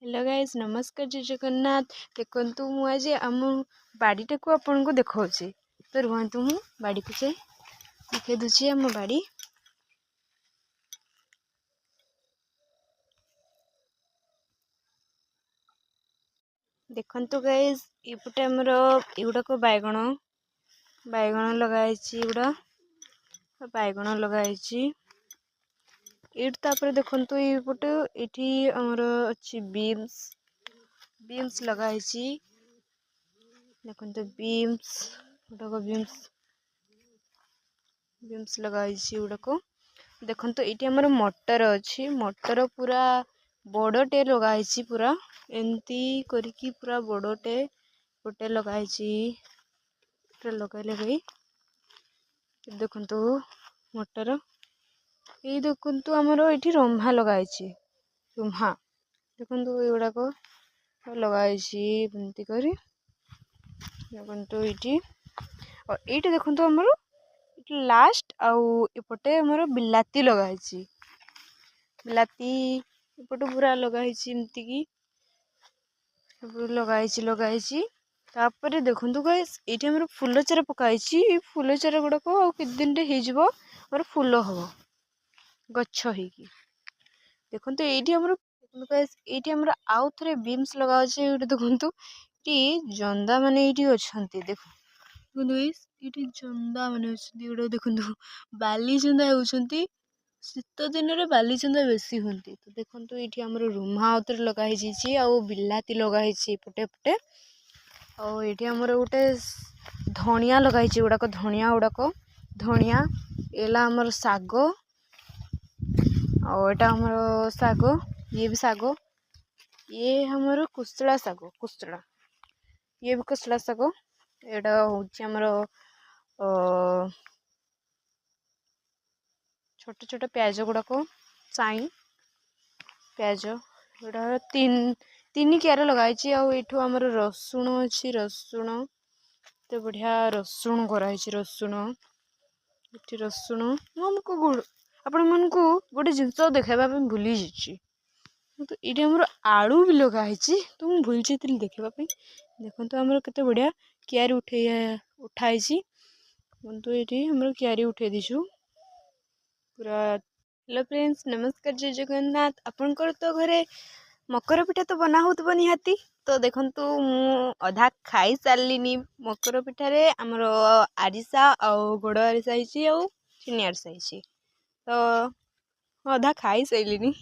Hello guys नमस्कार जय जगन्नाथ। देखंतु मु आज आम बाड़ीटा को आपन को देखौछि। तो रुहंतु मु बाड़ी को से देखे दुछि आम बाड़ी। देखंतु गाइस एपटे हमर एगुडा को बायगण बायगण लगाइछि। एगुडा बायगण लगाइछि। एट तापर देखंतु एपटे एठी हमर अछि बीन्स बीन्स लगाइछि। देखंतु बीन्स गुडको बीन्स बीन्स लगाइछि गुडको। देखंतु एटी हमर मटर अछि। मटर पूरा बड़टे लगाइछि। पूरा एंती करकी पूरा बड़टे गोटे लगाइछि। पूरा लगाइले गई देखंतु मटर ये देखंतु हमर एठी रम्भा लगाइछि। रम्भा देखंतु एगुडाको लगाइछि एंती करी। देखंतु एठी और एठी देखंतु हमर लास्ट आउ एपटे हमर बिलाती लगाइछि। बिलाती एपटे पूरा लगाइछि एंती की लगाइछि। तापर देखंतु गाइस एठी हमर फूल चारा पकाइछि। फूल चारा गुडाको आ कि दिन रे हेजिवो और फूल हबो गच्छ हेकी। देखंतु एठी हमर गाइस एठी हमर आउ थरे बीम्स लगाउछि। एठी देखंतु टी जंदा माने एठी अछंती। देखंतु गाइस एठी जंदा माने अछंती। एडा देखंतु बाली जंदा होउछंती। शीत दिन रे बाली जंदा बेसी हुंती। तो देखंतु एठी हमर रुम्हा उतर लगा हिछि आ बिलाती लगा हिछि पटे पटे। आ एठी हमर गुटे धनिया लगा हिछि। गुडाको धनिया गुडाको धनिया एला हमर सागो आ एटा हमर सागो ये भी सागो ये हमर कुसला सागो कुसला ये भी कुसला सागो। एटा होछि हमर छोटे छोटे प्याज गुडाको साई प्याज एटा तीन क्यारे लगाइछि। आ एठू हमर रसुण अछि। रसुण तो बढ़िया रसुण कराइछि। रसुण एठी रसुण हमको आपण मानकू गोटे जिंस देखाइबा पे भूली जाइछि। तो एठी हमर आलू भी लगाइछि। तो मु भूल जेतिली देखैबा पे। देखंतु हमर केते बढ़िया क्यारी उठाइछि। तो एठी हमर क्यारी उठै दिछु पूरा। हेलो फ्रेंड्स नमस्कार जय जगन्नाथ। आपनकर तो घरे मकर पिठा तो बना होतबो निहाती। तो देखंतु मु अधा खाई सारलिनी मकर पिठा रे हमर आरिसा आ गोड़ आरिसा हिची आ चिनी आरिसा हिची। तो अधा खाई सैलिनी।